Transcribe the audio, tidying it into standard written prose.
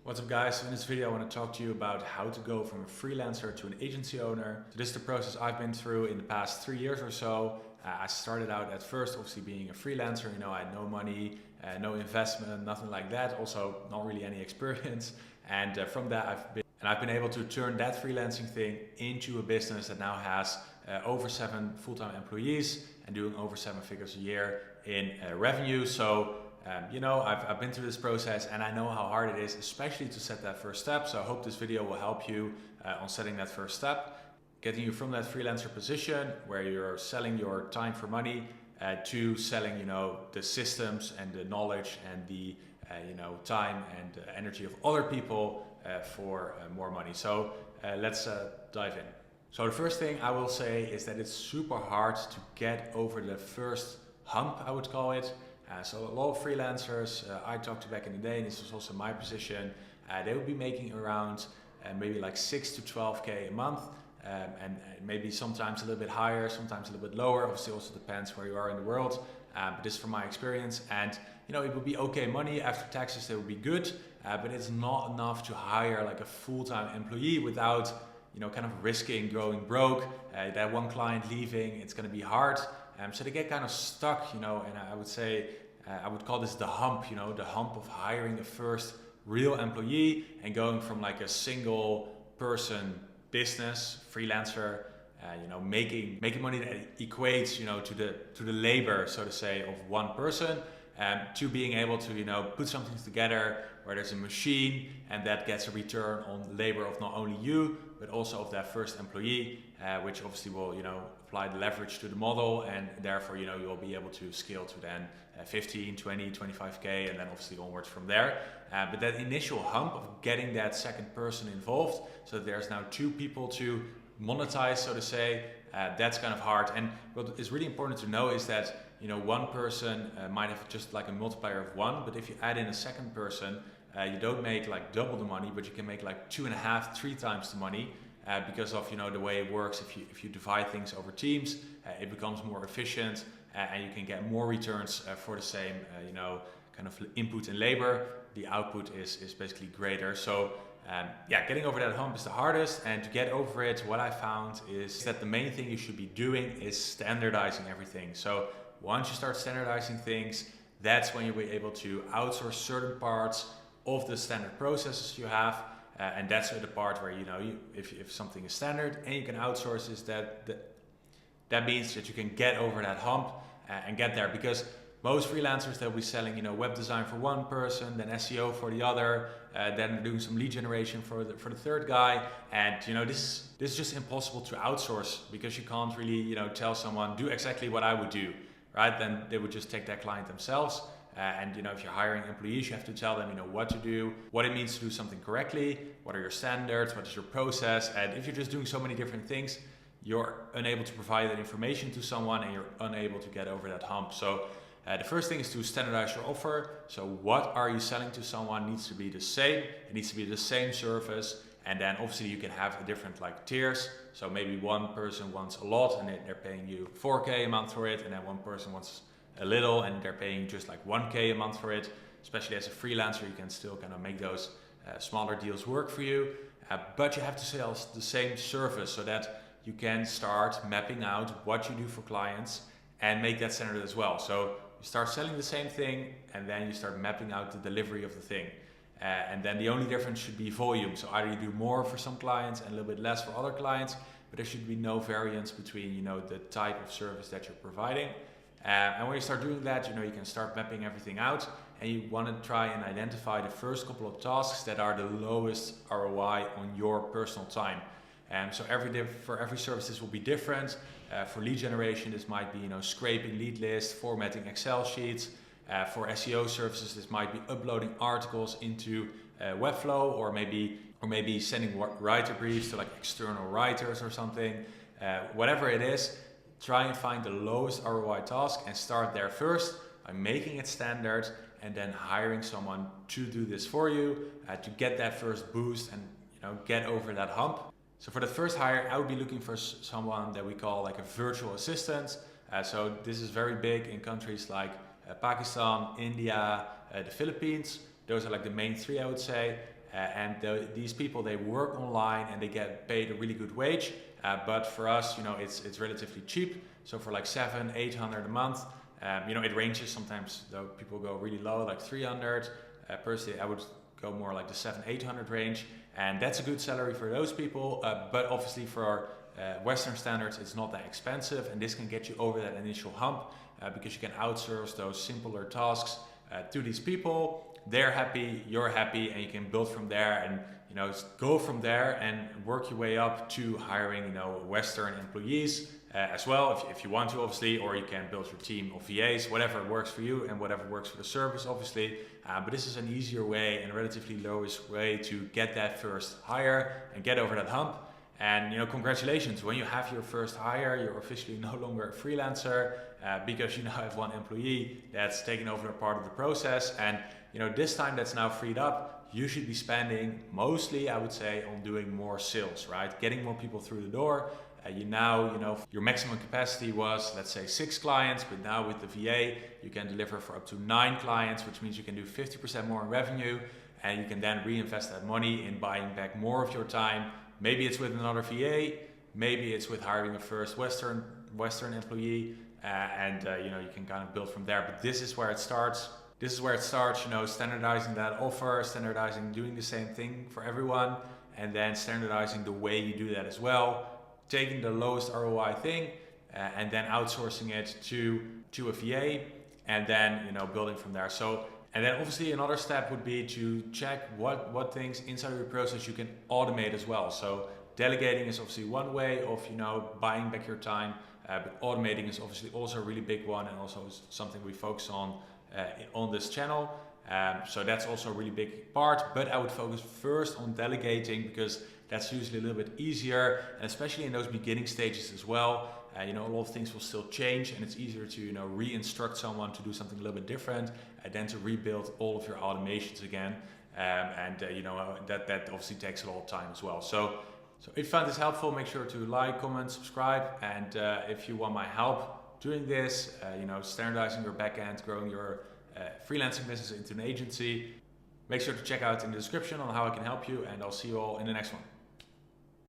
What's up guys, so in this video I want to talk to you about how to go from a freelancer to an agency owner. So this is the process I've been through in the past 3 years or so. I started out at first obviously being a freelancer, I had no money, no investment, nothing like that, also not really any experience. And from that I've been able to turn that freelancing thing into a business that now has over 7 full-time employees and doing over 7 figures a year in revenue. So I've been through this process and I know how hard it is, especially to set that first step. So I hope this video will help you on setting that first step, getting you from that freelancer position where you're selling your time for money to selling, the systems and the knowledge and the, time and energy of other people for more money. So let's dive in. So the first thing I will say is that it's super hard to get over the first hump, I would call it. So a lot of freelancers I talked to back in the day, and this was also my position, they would be making around maybe like 6 to 12K a month, and maybe sometimes a little bit higher, sometimes a little bit lower. Obviously also depends where you are in the world, but this is from my experience. And it would be okay money after taxes, they would be good, but it's not enough to hire like a full-time employee without kind of risking going broke, that one client leaving. It's going to be hard. So they get kind of stuck, and I would say, I would call this the hump, the hump of hiring the first real employee and going from like a single person business, freelancer, making money that equates, to the labor, so to say, of one person, to being able to, put something together where there's a machine and that gets a return on labor of not only you, but also of that first employee, which obviously will, apply the leverage to the model, and therefore, you'll be able to scale to then 15, 20, 25K, and then obviously onwards from there. But that initial hump of getting that second person involved, so there's now 2 people to monetize, so to say, that's kind of hard. And what is really important to know is that, one person might have just like a multiplier of 1, but if you add in a second person, you don't make like double the money, but you can make like 2.5, 3 times the money. Because of the way it works, if you divide things over teams, it becomes more efficient, and you can get more returns for the same kind of input and labor. The output is basically greater. So getting over that hump is the hardest, and to get over it, what I found is that the main thing you should be doing is standardizing everything. So once you start standardizing things, that's when you'll be able to outsource certain parts of the standard processes you have. And that's the part where if something is standard and you can outsource is that means that you can get over that hump and get there, because most freelancers, they'll be selling web design for one person, then SEO for the other, then doing some lead generation for the third guy, and this is just impossible to outsource, because you can't really tell someone do exactly what I would do, right? Then they would just take that client themselves. And if you're hiring employees, you have to tell them what to do, what it means to do something correctly, what are your standards, what is your process. And if you're just doing so many different things, you're unable to provide that information to someone, and you're unable to get over that hump. So the first thing is to standardize your offer. So what are you selling to someone needs to be the same. It needs to be the same service. And then obviously you can have different tiers. So maybe one person wants a lot and they're paying you 4K a month for it, and then one person wants a little and they're paying just like 1K a month for it. Especially as a freelancer, you can still kind of make those smaller deals work for you, but you have to sell the same service so that you can start mapping out what you do for clients and make that standard as well. So you start selling the same thing, and then you start mapping out the delivery of the thing, and then the only difference should be volume. So either you do more for some clients and a little bit less for other clients, but there should be no variance between the type of service that you're providing. And when you start doing that, you can start mapping everything out, and you want to try and identify the first couple of tasks that are the lowest ROI on your personal time. So for every service this will be different. For lead generation, this might be scraping lead lists, formatting Excel sheets. For SEO services, this might be uploading articles into Webflow, or maybe sending writer briefs to like external writers or something. Whatever it is, try and find the lowest ROI task and start there first by making it standard, and then hiring someone to do this for you to get that first boost and get over that hump. So for the first hire, I would be looking for someone that we call like a virtual assistant. So this is very big in countries like Pakistan, India, the Philippines. Those are like the main 3, I would say. these people, they work online and they get paid a really good wage. But for us, it's relatively cheap. So for like 700-800 a month, it ranges. Sometimes though people go really low, like 300. Personally, I would go more like the 700-800 range, and that's a good salary for those people. But obviously for our Western standards, it's not that expensive, and this can get you over that initial hump because you can outsource those simpler tasks to these people. They're happy, you're happy, and you can build from there, and go from there and work your way up to hiring Western employees as well if you want to, obviously, or you can build your team of VAs, whatever works for you and whatever works for the service, obviously. But this is an easier way and a relatively lowest way to get that first hire and get over that hump. And congratulations, when you have your first hire, you're officially no longer a freelancer because you now have one employee that's taken over a part of the process. And this time that's now freed up, you should be spending mostly, I would say, on doing more sales, right? Getting more people through the door. Your maximum capacity was, let's say, 6 clients, but now with the VA, you can deliver for up to 9 clients, which means you can do 50% more in revenue, and you can then reinvest that money in buying back more of your time. Maybe it's with another VA, maybe it's with hiring a first Western employee, and you can kind of build from there. But this is where it starts. This is where it starts, standardizing that offer, standardizing doing the same thing for everyone, and then standardizing the way you do that as well. Taking the lowest ROI thing and then outsourcing it to a VA, and then building from there. And then obviously another step would be to check what things inside of your process you can automate as well. So delegating is obviously one way of buying back your time, but automating is obviously also a really big one, and also is something we focus on this channel. So that's also a really big part, but I would focus first on delegating because that's usually a little bit easier, and especially in those beginning stages as well. A lot of things will still change, and it's easier to re-instruct someone to do something a little bit different than to rebuild all of your automations again. That obviously takes a lot of time as well. So if you found this helpful, make sure to like, comment, subscribe, and if you want my help doing this, standardizing your backend, growing your freelancing business into an agency, make sure to check out in the description on how I can help you, and I'll see you all in the next one.